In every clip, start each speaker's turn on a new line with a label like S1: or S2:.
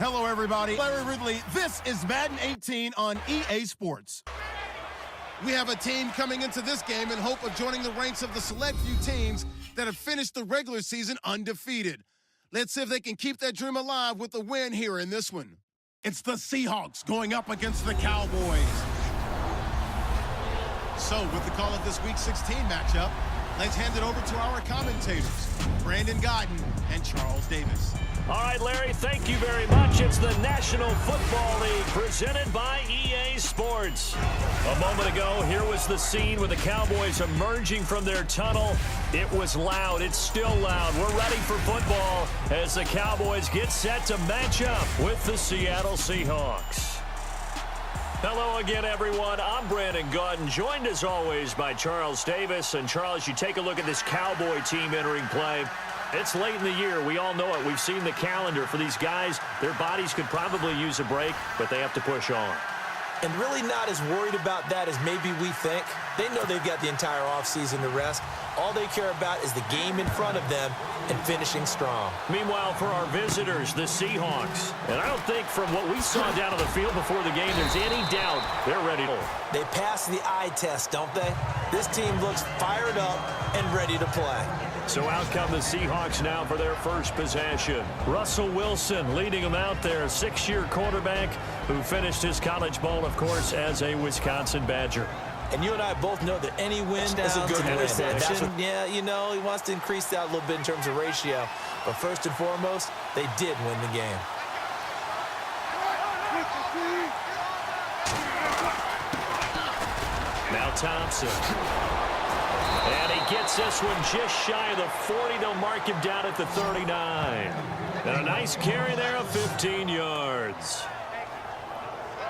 S1: Hello, everybody. Larry Ridley. This is Madden 18 on EA Sports. We have a team coming into this game in hope of joining the ranks of the select few teams that have finished the regular season undefeated. Let's see if they can keep that dream alive with a win here in this one. It's the Seahawks going up against the Cowboys. So, with the call of this Week 16 matchup, let's hand it over to our commentators, Brandon Godden and Charles Davis.
S2: All right, Larry, thank you very much. It's the National Football League presented by EA Sports. A moment ago, here was the scene with the Cowboys emerging from their tunnel. It was loud. It's still loud. We're ready for football as the Cowboys get set to match up with the Seattle Seahawks. Hello again, everyone. I'm Brandon Godden, joined as always by Charles Davis. And Charles, you take a look at this Cowboy team entering play. It's late in the year. We all know it. We've seen the calendar for these guys. Their bodies could probably use a break, but they have to push on.
S3: And really not as worried about that as maybe we think. They know they've got the entire offseason to rest. All they care about is the game in front of them and finishing strong.
S2: Meanwhile, for our visitors, the Seahawks. And I don't think from what we saw down on the field before the game, there's any doubt they're ready to.
S3: They pass the eye test, don't they? This team looks fired up and ready to play.
S2: So out come the Seahawks now for their first possession. Russell Wilson leading them out there, 6-year quarterback who finished his college ball, of course, as a Wisconsin Badger.
S3: And you and I both know that any win is a good interception. Yeah, you know, he wants to increase that a little bit in terms of ratio. But first and foremost, they did win the game.
S2: Now Thompson. And he gets this one just shy of the 40. They'll mark him down at the 39. And a nice carry there of 15 yards.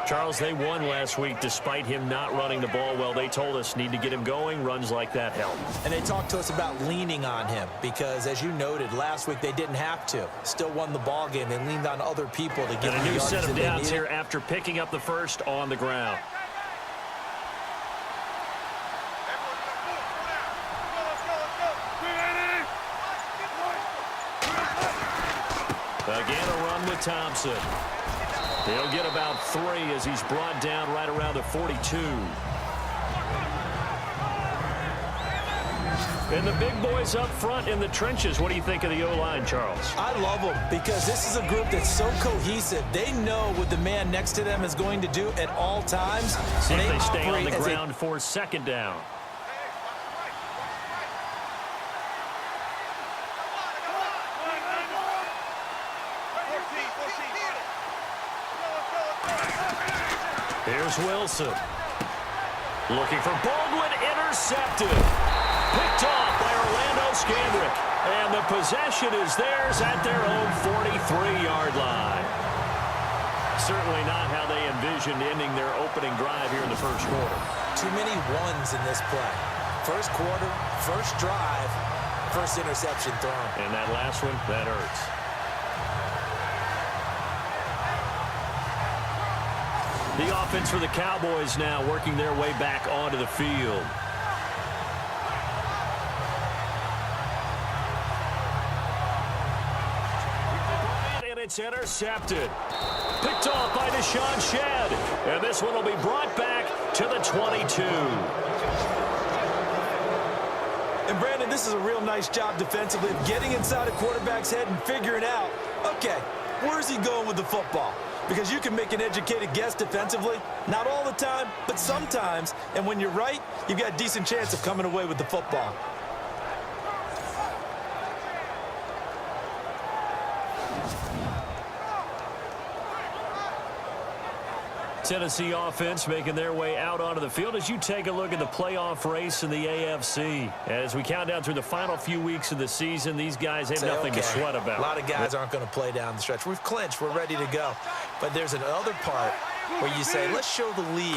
S2: Charles, they won last week despite him not running the ball well. They told us need to get him going. Runs like that help.
S3: And they talked to us about leaning on him because, as you noted, last week they didn't have to. Still won the ball game. They leaned on other people to get
S2: a new set of downs here after picking up the first on the ground. Again, a run with Thompson. He'll get about 3 as he's brought down right around the 42. And the big boys up front in the trenches. What do you think of the O-line, Charles?
S3: I love them because this is a group that's so cohesive. They know what the man next to them is going to do at all times.
S2: See if they stay on the ground for second down. Here's Wilson. Looking for Baldwin, intercepted. Picked off by Orlando Scandrick. And the possession is theirs at their own 43-yard line. Certainly not how they envisioned ending their opening drive here in the first quarter.
S3: Too many ones in this play. First quarter, first drive, first interception thrown.
S2: And that last one, that hurts. The offense for the Cowboys now working their way back onto the field. And it's intercepted. Picked off by Deshaun Shedd. And this one will be brought back to the 22.
S3: And Brandon, this is a real nice job defensively of getting inside a quarterback's head and figuring out, okay, where's he going with the football? Because you can make an educated guess defensively. Not all the time, but sometimes. And when you're right, you've got a decent chance of coming away with the football.
S2: Tennessee offense making their way out onto the field as you take a look at the playoff race in the AFC. As we count down through the final few weeks of the season, these guys have nothing to sweat about.
S3: A lot of guys aren't going to play down the stretch. We've clinched. We're ready to go. But there's another part where you say, let's show the league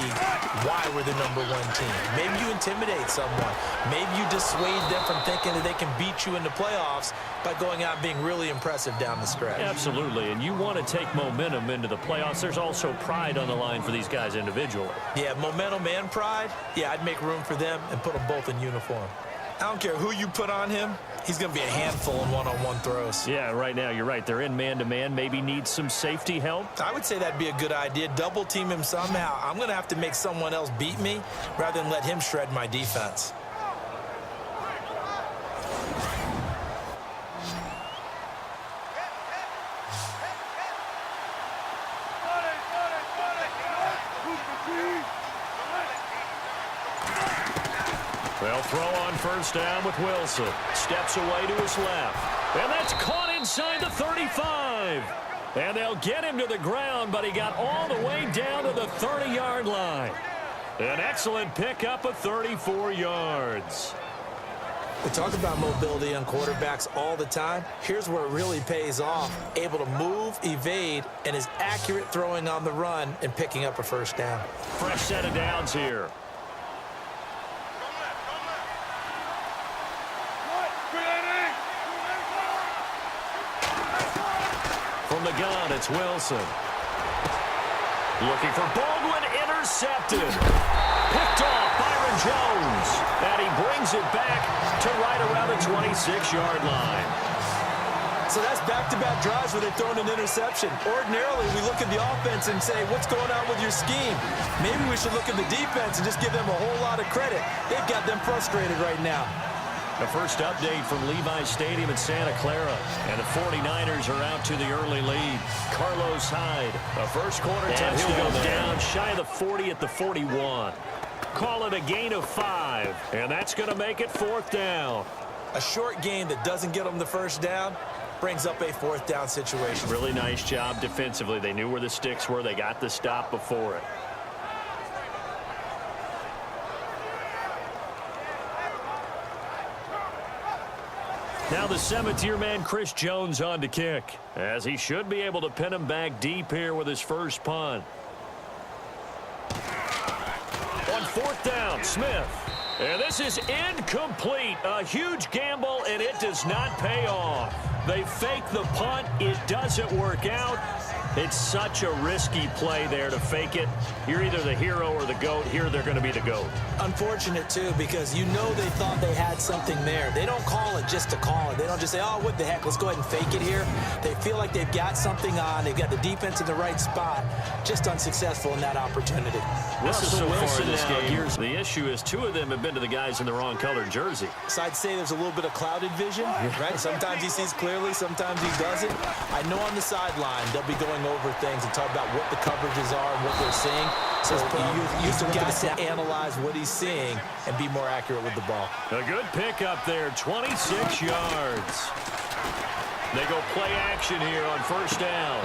S3: why we're the #1 team. Maybe you intimidate someone. Maybe you dissuade them from thinking that they can beat you in the playoffs by going out and being really impressive down the stretch.
S2: Absolutely, and you want to take momentum into the playoffs. There's also pride on the line for these guys individually.
S3: Yeah, momentum and pride. Yeah, I'd make room for them and put them both in uniform. I don't care who you put on him. He's going to be a handful in one-on-one throws.
S2: Yeah, right now, you're right. They're in man-to-man. Maybe needs some safety help.
S3: I would say that'd be a good idea. Double team him somehow. I'm going to have to make someone else beat me rather than let him shred my defense.
S2: They'll throw on first down with Wilson. Steps away to his left. And that's caught inside the 35. And they'll get him to the ground, but he got all the way down to the 30-yard line. An excellent pickup of 34 yards.
S3: We talk about mobility on quarterbacks all the time. Here's where it really pays off. Able to move, evade, and is accurate throwing on the run and picking up a first down.
S2: Fresh set of downs here. From the gun, it's Wilson. Looking for Baldwin, intercepted. Picked off Byron Jones. And he brings it back to right around the 26-yard line.
S3: So that's back-to-back drives where they've thrown an interception. Ordinarily, we look at the offense and say, what's going on with your scheme? Maybe we should look at the defense and just give them a whole lot of credit. They've got them frustrated right now.
S2: The first update from Levi's Stadium in Santa Clara. And the 49ers are out to the early lead. Carlos Hyde, a first-quarter touchdown. He'll go down shy of the 40 at the 41. Call it a gain of 5. And that's going to make it fourth down.
S3: A short gain that doesn't get them the first down brings up a fourth down situation.
S2: Really nice job defensively. They knew where the sticks were. They got the stop before it. Now the 7th-year man, Chris Jones, on to kick, as he should be able to pin him back deep here with his first punt. On fourth down, Smith. And this is incomplete. A huge gamble, and it does not pay off. They fake the punt. It doesn't work out. It's such a risky play there to fake it. You're either the hero or the GOAT. Here they're going to be the GOAT.
S3: Unfortunate, too, because you know they thought they had something there. They don't call it just to call it. They don't just say, oh, what the heck, let's go ahead and fake it here. They feel like they've got something on. They've got the defense in the right spot. Just unsuccessful in that opportunity.
S2: Russell Wilson in this game. The issue is 2 of them have been to the guys in the wrong colored jersey.
S3: So I'd say there's a little bit of clouded vision, right? Sometimes he sees clearly, sometimes he doesn't. I know on the sideline they'll be going over things and talk about what the coverages are and what they're seeing. So you've got to analyze what he's seeing and be more accurate with the ball.
S2: A good pickup there, 26 yards. They go play action here on first down.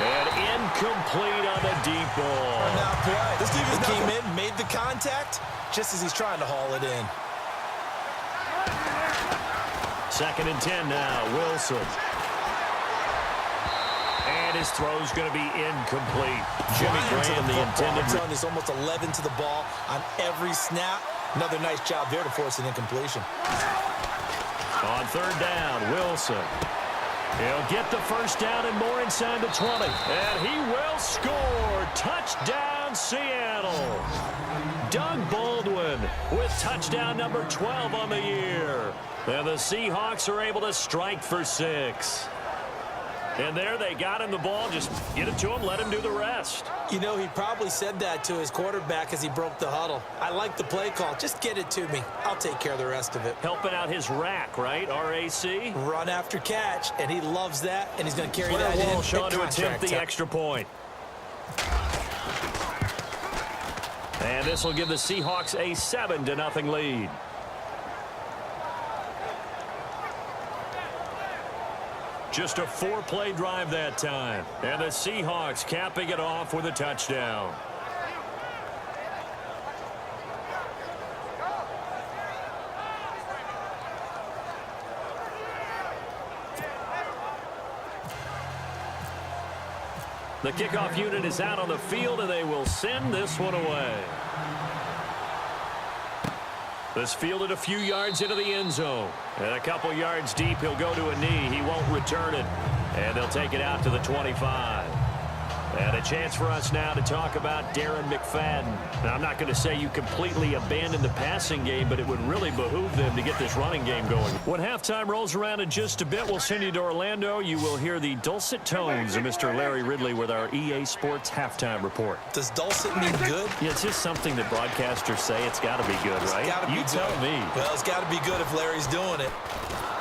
S2: And incomplete on the deep ball.
S3: Now play. This defense came in, made the contact, just as he's trying to haul it in.
S2: 2nd and 10 now, Wilson. And his throw's going to be incomplete. Jimmy Graham, the intended.
S3: It's almost 11 to the ball on every snap. Another nice job there to force an incompletion.
S2: On third down, Wilson. He'll get the first down and more inside the 20. And he will score. Touchdown, Seattle. Doug Baldwin with touchdown number 12 on the year. And the Seahawks are able to strike for 6. And there they got him the ball. Just get it to him, let him do the rest.
S3: You know, he probably said that to his quarterback as he broke the huddle. I like the play call. Just get it to me. I'll take care of the rest of it.
S2: Helping out his rack, right? R-A-C?
S3: Run after catch, and he loves that, and he's going to carry that in.
S2: Walsh on to attempt the extra point. And this will give the Seahawks a 7-0 lead. Just a 4-play drive that time. And the Seahawks capping it off with a touchdown. The kickoff unit is out on the field, and they will send this one away. This fielded a few yards into the end zone. And a couple yards deep, he'll go to a knee. He won't return it. And they'll take it out to the 25. And a chance for us now to talk about Darren McFadden. Now, I'm not going to say you completely abandon the passing game, but it would really behoove them to get this running game going. When halftime rolls around in just a bit, we'll send you to Orlando. You will hear the dulcet tones of Mr. Larry Ridley with our EA Sports halftime report.
S3: Does dulcet mean good?
S2: Yeah, it's just something that broadcasters say. It's got to be good, right? You tell me.
S3: Well, it's got to be good if Larry's doing it.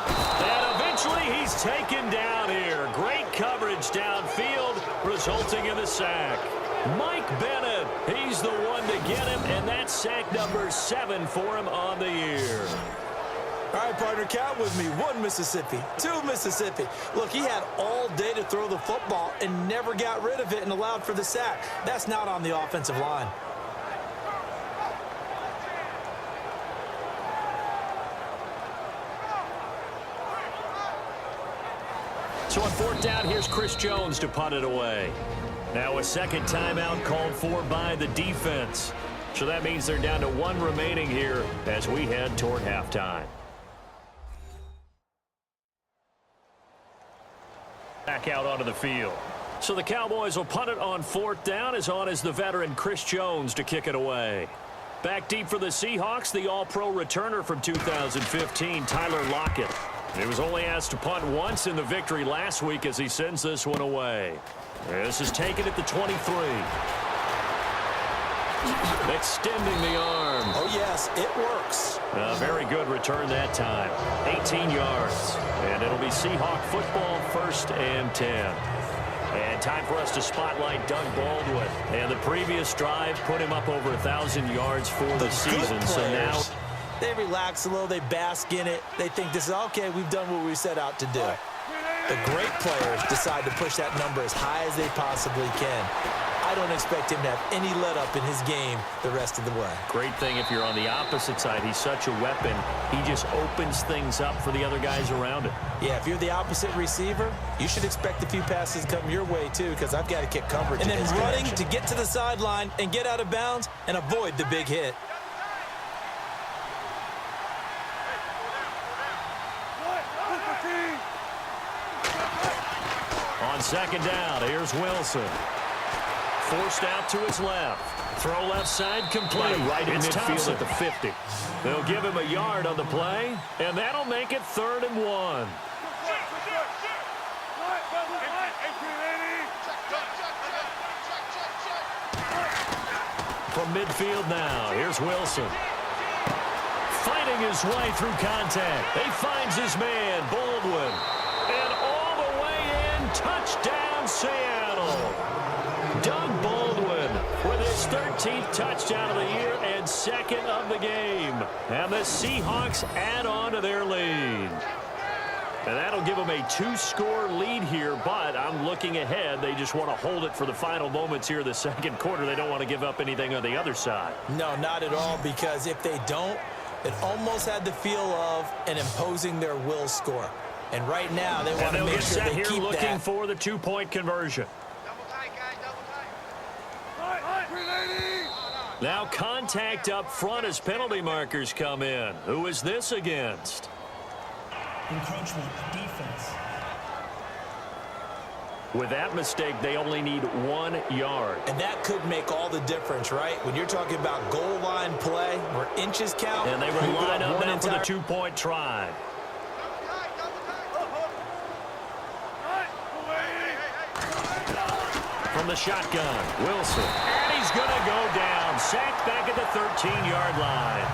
S2: And eventually he's taken down here. Great coverage downfield, resulting in the sack. Mike Bennett, he's the one to get him, and that's sack number 7 for him on the year.
S3: All right, partner, count with me. 1 Mississippi, 2 Mississippi. Look, he had all day to throw the football and never got rid of it and allowed for the sack. That's not on the offensive line.
S2: So on 4th down, here's Chris Jones to punt it away. Now a second timeout called for by the defense. So that means they're down to 1 remaining here as we head toward halftime. Back out onto the field. So the Cowboys will punt it on 4th down, as on is the veteran Chris Jones to kick it away. Back deep for the Seahawks, the all-pro returner from 2015, Tyler Lockett. He was only asked to punt once in the victory last week as he sends this one away. This is taken at the 23. Extending the arm.
S3: Oh, yes, it works.
S2: A very good return that time. 18 yards. And it'll be Seahawk football, 1st and 10. And time for us to spotlight Doug Baldwin. And the previous drive put him up over 1,000 yards for the season. So now
S3: they relax a little. They bask in it. They think this is, okay, we've done what we set out to do. The great players decide to push that number as high as they possibly can. I don't expect him to have any let-up in his game the rest of the way.
S2: Great thing if you're on the opposite side. He's such a weapon. He just opens things up for the other guys around him.
S3: Yeah, if you're the opposite receiver, you should expect a few passes to come your way, too, because I've got to kick coverage. And then running to get to the sideline and get out of bounds and avoid the big hit.
S2: On 2nd down, here's Wilson. Forced out to his left. Throw left side complete.
S4: Right in midfield
S2: at the 50. They'll give him a yard on the play, and that'll make it 3rd and 1. From midfield now, here's Wilson. Fighting his way through contact. He finds his man, Baldwin. And all the way in, touchdown, Seattle. Doug Baldwin with his 13th touchdown of the year and 2nd of the game. And the Seahawks add on to their lead. And that'll give them a 2-score lead here, but I'm looking ahead. They just want to hold it for the final moments here in the 2nd quarter. They don't want to give up anything on the other side.
S3: No, not at all, because if they don't, it almost had the feel of an imposing their will score. And right now, they want to make sure they keep that.
S2: Looking for the 2-point conversion. Now contact up front as penalty markers come in. Who is this against?
S4: Encroachment, defense.
S2: With that mistake, they only need 1 yard.
S3: And that could make all the difference, right? When you're talking about goal line play where inches count.
S2: And they will line up now for the 2-point try. From the shotgun, Wilson. And he's going to go down. Sacked back at the 13-yard line.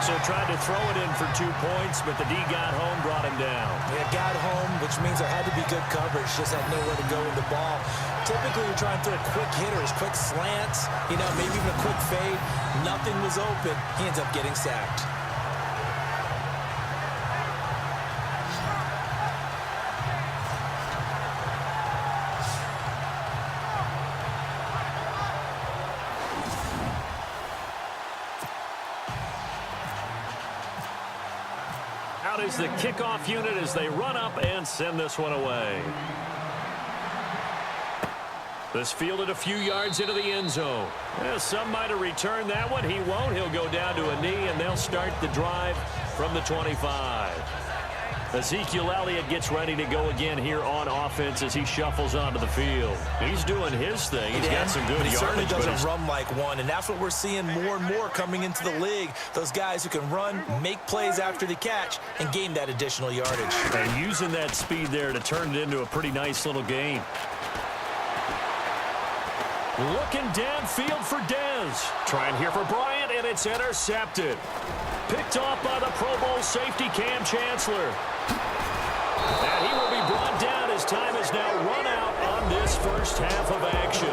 S2: So tried to throw it in for 2 points, but the D got home, brought him down.
S3: Yeah, got home, which means there had to be good coverage. Just had nowhere to go with the ball. Typically, you're trying to throw quick hitters, quick slants, maybe even a quick fade. Nothing was open. He ends up getting sacked.
S2: Out is the kickoff unit as they run up and send this one away. This fielded a few yards into the end zone. Well, some might have returned that one. He won't. He'll go down to a knee, and they'll start the drive from the 25. Ezekiel Elliott gets ready to go again here on offense as he shuffles onto the field. He's doing his thing. He's got some good
S3: yardage. He certainly doesn't run like one, and that's what we're seeing more and more coming into the league. Those guys who can run, make plays after the catch, and gain that additional yardage.
S2: And using that speed there to turn it into a pretty nice little gain. Looking downfield for Dez. Trying here for Bryant, and it's intercepted. Picked off by the Pro Bowl safety Cam Chancellor. And he will be brought down as time is now run out on this first half of action.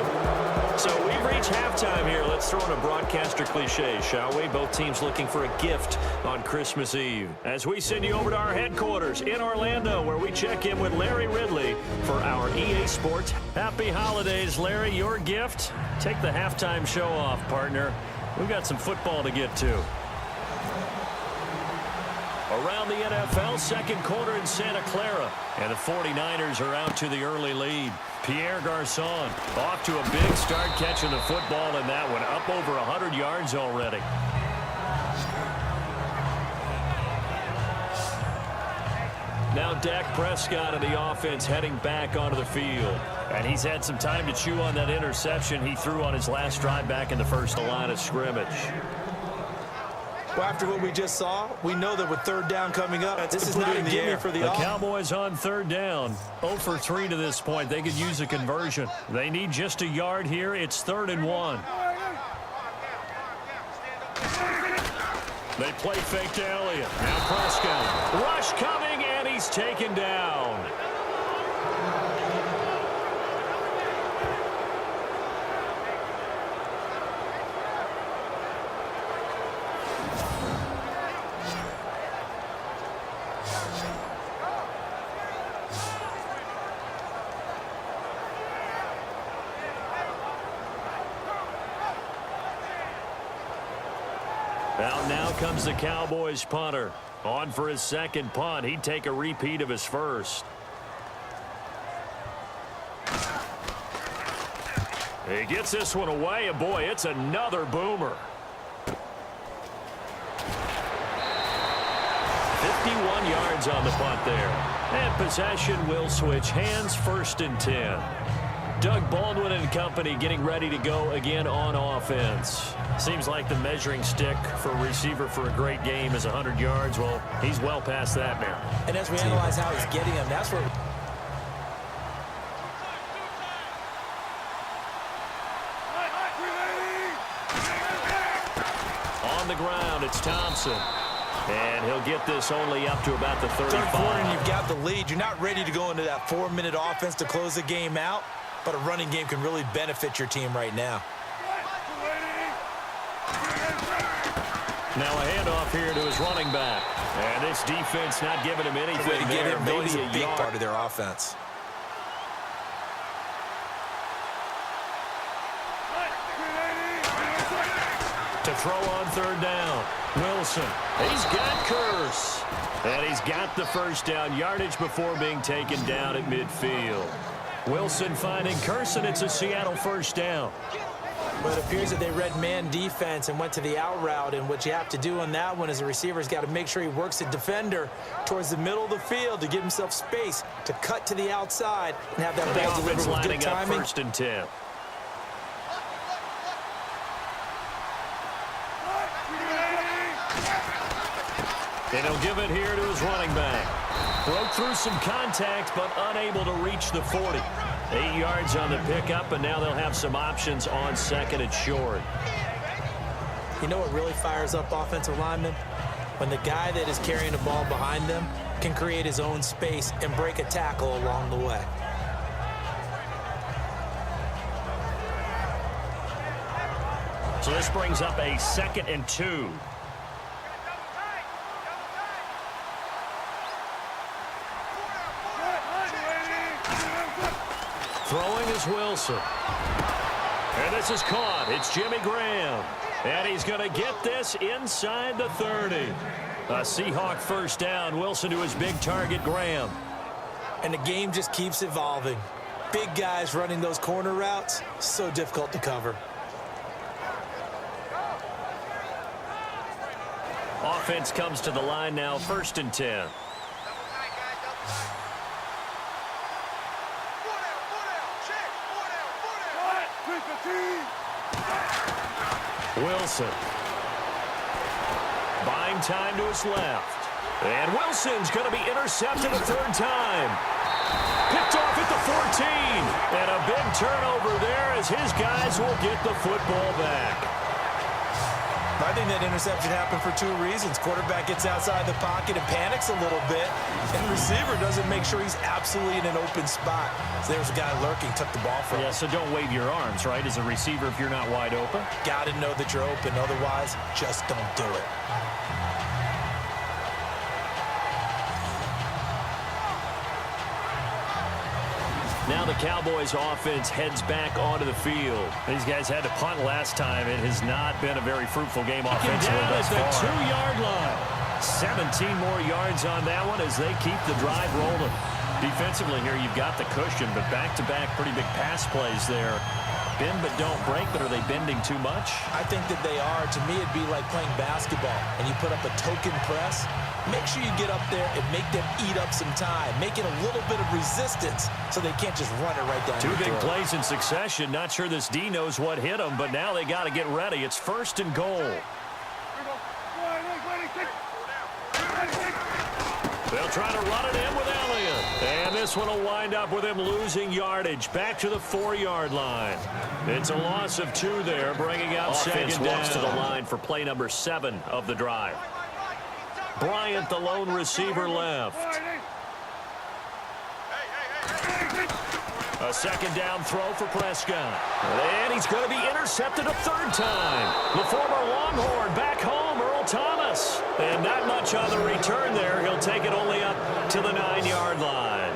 S2: So we've reached halftime here. Let's throw in a broadcaster cliche, shall we? Both teams looking for a gift on Christmas Eve. As we send you over to our headquarters in Orlando, where we check in with Larry Ridley for our EA Sports. Happy holidays, Larry. Your gift? Take the halftime show off, partner. We've got some football to get to. Around the NFL, second quarter in Santa Clara. And the 49ers are out to the early lead. Pierre Garçon off to a big start catching the football in that one. Up over 100 yards already. Now Dak Prescott of the offense heading back onto the field. And he's had some time to chew on that interception he threw on his last drive back in the first line of scrimmage.
S3: Well, after what we just saw, we know that with third down coming up, this is not a gimme for the offense.
S2: Cowboys on third down. 0 for 3 to this point. They could use a conversion. They need just a yard here. It's 3rd and 1. They play fake to Elliott. Now Prescott. Rush coming, and he's taken down. Now comes the Cowboys punter. On for his second punt. He'd take a repeat of his first. He gets this one away, and boy, it's another boomer. 51 yards on the punt there. And possession will switch hands, 1st and 10. Doug Baldwin and company getting ready to go again on offense. Seems like the measuring stick for a receiver for a great game is 100 yards. Well, he's well past that now.
S3: And as we analyze how he's getting them, that's where...
S2: On the ground, it's Thompson. And he'll get this only up to about the 35.
S3: Third quarter, and you've got the lead. You're not ready to go into that 4-minute offense to close the game out. But a running game can really benefit your team right now.
S2: Now a handoff here to his running back. And this defense not giving him anything
S3: way to get
S2: there.
S3: him,
S2: Maybe
S3: he's a big
S2: yard.
S3: part of their offense.
S2: To throw on third down. Wilson. He's got Curse. And he's got the first down yardage before being taken down at midfield. Wilson finding Curse, and it's a Seattle first down.
S3: But it appears that they read man defense and went to the out route, and what you have to do on that one is the receiver's got to make sure he works the defender towards the middle of the field to give himself space to cut to the outside and have that ball delivered with good timing.
S2: 1st and 10. And he'll give it here to his running back. Broke through some contact, but unable to reach the 40. 8 yards on the pickup, and now they'll have some options on 2nd and short.
S3: You know what really fires up offensive linemen? When the guy that is carrying the ball behind them can create his own space and break a tackle along the way.
S2: So this brings up a 2nd and 2. Throwing is Wilson. And this is caught. It's Jimmy Graham. And he's going to get this inside the 30. A Seahawk first down. Wilson to his big target, Graham.
S3: And the game just keeps evolving. Big guys running those corner routes, so difficult to cover.
S2: Offense comes to the line now, 1st and 10. Wilson. Buying time to his left. And Wilson's going to be intercepted a third time. Picked off at the 14. And a big turnover there as his guys will get the football back.
S3: I think that interception happened for two reasons. Quarterback gets outside the pocket and panics a little bit, and the receiver doesn't make sure he's absolutely in an open spot. So there's a guy lurking, took the ball from him.
S2: Yeah, so don't wave your arms, right, as a receiver if you're not wide open.
S3: Got to know that you're open. Otherwise, just don't do it.
S2: Now the Cowboys offense heads back onto the field. These guys had to punt last time. It has not been a very fruitful game offensively thus far. At the 2-yard line. 17 more yards on that one as they keep the drive rolling. Defensively here, you've got the cushion, but back-to-back pretty big pass plays there. Bend but don't break, but are they bending too much?
S3: I think that they are. To me, it'd be like playing basketball, and you put up a token press. Make sure you get up there and make them eat up some time. Make it a little bit of resistance so they can't just run it right down.
S2: Two big plays in succession. Not sure this D knows what hit them, but now they got to get ready. It's 1st and goal. They'll try to run it in with Elliott. And this one will wind up with him losing yardage. Back to the 4-yard line. It's a loss of 2 there, bringing out
S5: Offense
S2: second down.
S5: walks to the line for play number 7 of the drive.
S2: Bryant, the lone receiver, left. A second down throw for Prescott. And he's going to be intercepted a third time. The former Longhorn back home, Earl Thomas. And not much on the return there. He'll take it only up to the 9-yard line.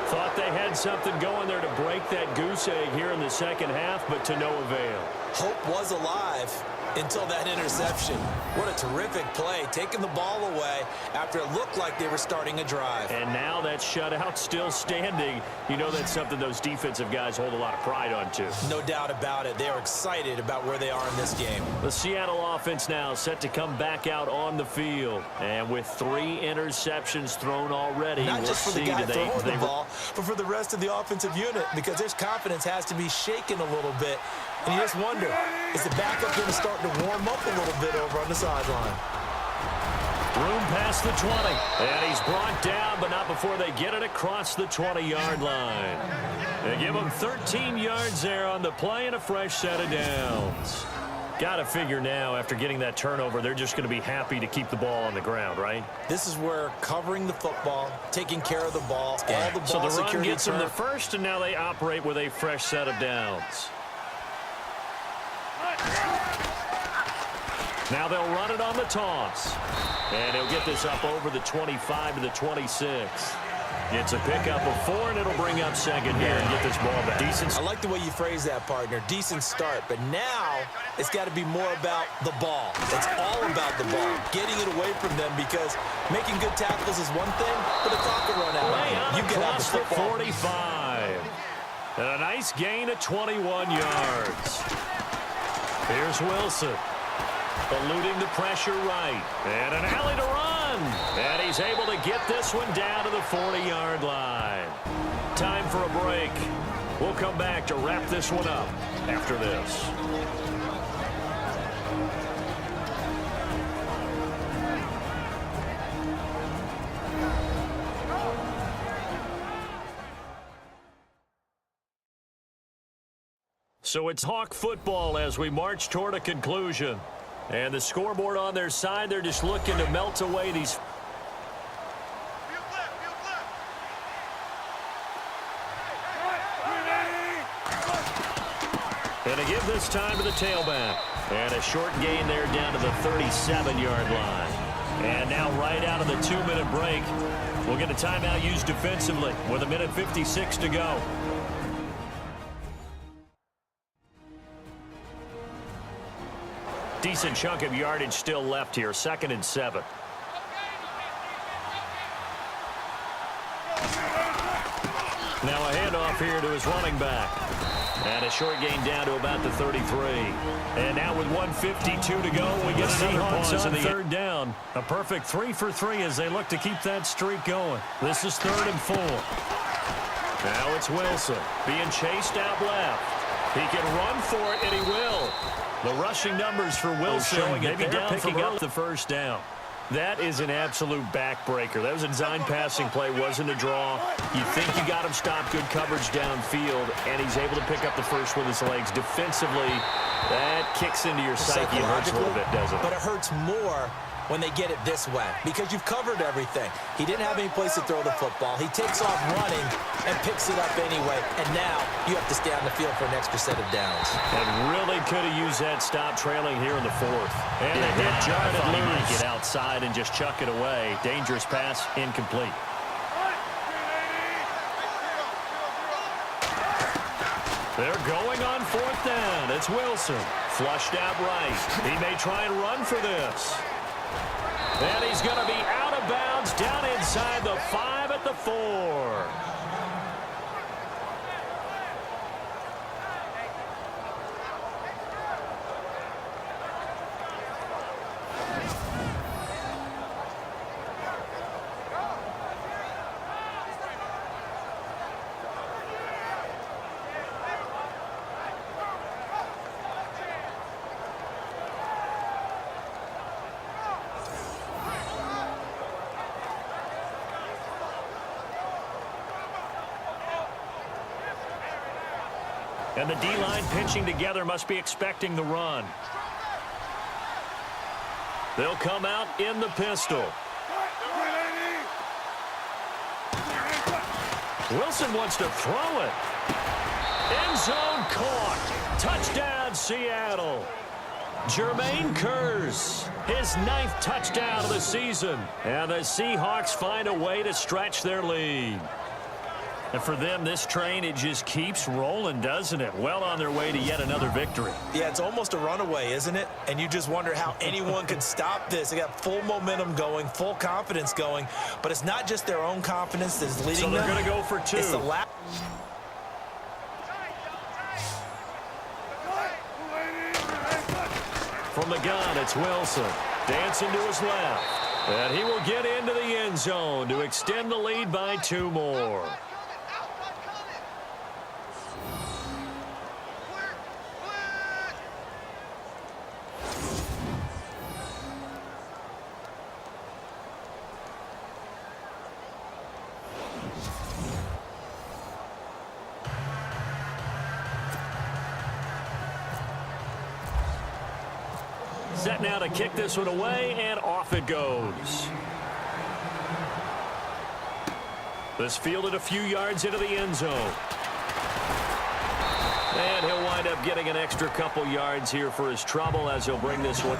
S2: Thought they had something going there to break that goose egg here in the second half, but to no avail.
S3: Hope was alive until that interception. What a terrific play, taking the ball away after it looked like they were starting a drive.
S2: And now that shutout still standing. You know that's something those defensive guys hold a lot of pride on, too.
S3: No doubt about it. They are excited about where they are in this game.
S2: The Seattle offense now set to come back out on the field. And with 3 interceptions thrown already,
S3: Not just for the guy throwing the ball, but for the rest of the offensive unit, because their confidence has to be shaken a little bit. And you just wonder, is the backup going to start to warm up a little bit over on the sideline?
S2: Room past the 20. And he's brought down, but not before they get it across the 20-yard line. They give him 13 yards there on the play and a fresh set of downs. Got to figure now, after getting that turnover, they're just going to be happy to keep the ball on the ground, right?
S3: This is where covering the football, taking care of the ball, all the ball
S2: so the run
S3: security
S2: gets them the first, and now they operate with a fresh set of downs. Now they'll run it on the toss. And he'll get this up over the 25 to the 26. It's a pickup of 4, and it'll bring up second here and get this ball back. Decent.
S3: I like the way you phrase that, partner. Decent start. But now it's got to be more about the ball. It's all about the ball. Getting it away from them, because making good tackles is one thing, but the clock will run out. You get out the football.
S2: 45. And a nice gain of 21 yards. Here's Wilson. Eluding the pressure right. And an alley to run. And he's able to get this one down to the 40-yard line. Time for a break. We'll come back to wrap this one up after this. So it's Hawk football as we march toward a conclusion. And the scoreboard on their side, they're just looking to melt away these. And to give this time to the tailback. And a short gain there down to the 37-yard line. And now right out of the 2-minute break, we'll get a timeout used defensively with 1:56 to go. Decent chunk of yardage still left here. 2nd and 7. Now a handoff here to his running back. And a short gain down to about the 33. And now with 1:52 to go, we get another pause on the 3rd down. A perfect 3 for 3 as they look to keep that streak going. This is 3rd and 4. Now it's Wilson being chased out left. He can run for it, and he will. The rushing numbers for Wilson maybe picking up the first down. That is an absolute backbreaker. That was a design passing play, wasn't a draw. You think you got him stopped, good coverage downfield, and he's able to pick up the first with his legs. Defensively, that kicks into your psyche and hurts a little bit, doesn't it?
S3: But it hurts more when they get it this way because you've covered everything. He didn't have any place to throw the football. He takes off running and picks it up anyway, and now you have to stay on the field for an extra set of downs.
S2: And really could have used that stop trailing here in the fourth. And they hit Jarrett loose. Get outside and just chuck it away. Dangerous pass, incomplete. They're going on fourth down. It's Wilson. Flushed out right. He may try and run for this. And he's going to be out of bounds down inside the 5 at the 4. And the D-line pinching together must be expecting the run. They'll come out in the pistol. Wilson wants to throw it. End zone caught. Touchdown, Seattle. Jermaine Kearse, his 9th touchdown of the season. And the Seahawks find a way to stretch their lead. And for them, this train, it just keeps rolling, doesn't it? Well on their way to yet another victory.
S3: Yeah, it's almost a runaway, isn't it? And you just wonder how anyone could stop this. They got full momentum going, full confidence going. But it's not just their own confidence that's leading them.
S2: So they're going to go for 2.
S3: It's the last.
S2: From the gun, it's Wilson. Dancing to his left. And he will get into the end zone to extend the lead by 2 more. Set now to kick this one away, and off it goes. This fielded a few yards into the end zone. And he'll wind up getting an extra couple yards here for his trouble as he'll bring this one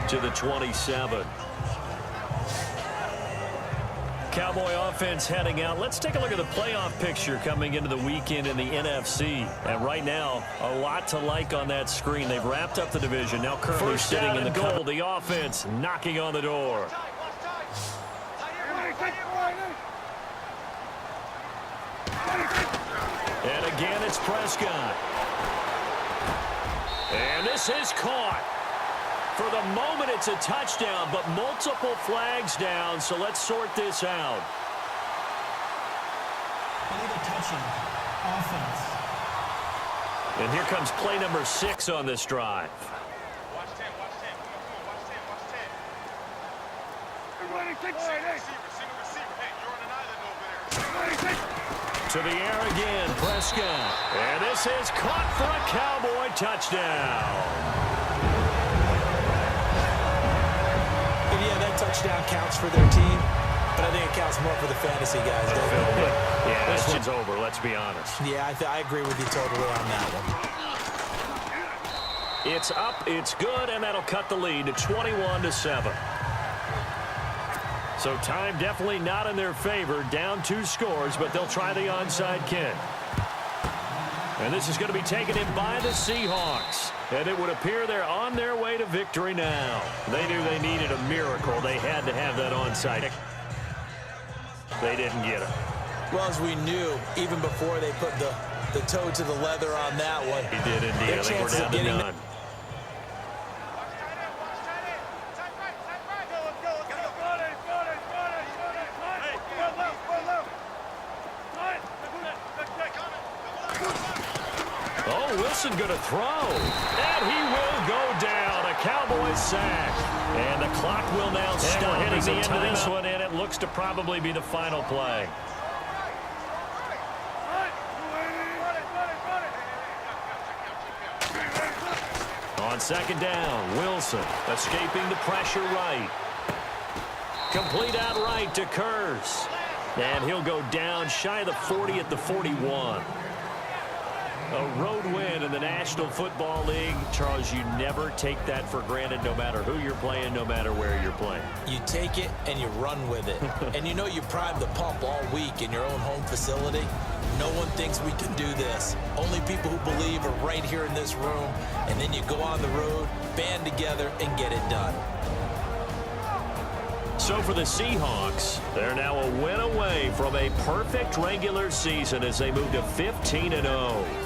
S2: to the 27. Cowboy offense heading out. Let's take a look at the playoff picture coming into the weekend in the NFC. And right now, a lot to like on that screen. They've wrapped up the division. Now currently sitting in the goal. The offense knocking on the door. And again, it's Prescott. And this is caught. For the moment, it's a touchdown, but multiple flags down, so let's sort this out.
S4: Another touching. Offense.
S2: And here comes play number 6 on this drive.
S6: Watch 10, watch 10. Watch 10, watch 10. Single receiver. Hey, you're on an island over there.
S2: To the air again, Prescott. And this is caught for a Cowboy touchdown.
S3: Touchdown counts for their team, but I think it counts more for the fantasy guys.
S2: Yeah, this one's over, let's be honest.
S3: Yeah, I agree with you totally on that one.
S2: It's up, it's good, and that'll cut the lead to 21-7. So time definitely not in their favor. Down 2 scores, but they'll try the onside kick. And this is going to be taken in by the Seahawks. And it would appear they're on their way to victory now. They knew they needed a miracle. They had to have that onside. They didn't get it.
S3: Well, as we knew, even before they put the toe to the leather on that one.
S2: He did indeed. I think we're down to none. Wilson going to throw. And he will go down. A Cowboys sack. And the clock will now stop
S5: hitting
S2: as
S5: the
S2: a
S5: end of this
S2: timeout. And it looks to probably be the final play. On second down, Wilson escaping the pressure right. Complete out right to Kurz. And he'll go down shy of the 40 at the 41. A road win in the National Football League. Charles, you never take that for granted no matter who you're playing, no matter where you're playing.
S3: You take it and you run with it. And you know you prime the pump all week in your own home facility. No one thinks we can do this. Only people who believe are right here in this room. And then you go on the road, band together, and get it done.
S2: So for the Seahawks, they're now a win away from a perfect regular season as they move to 15-0.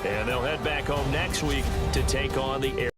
S2: And they'll head back home next week to take on the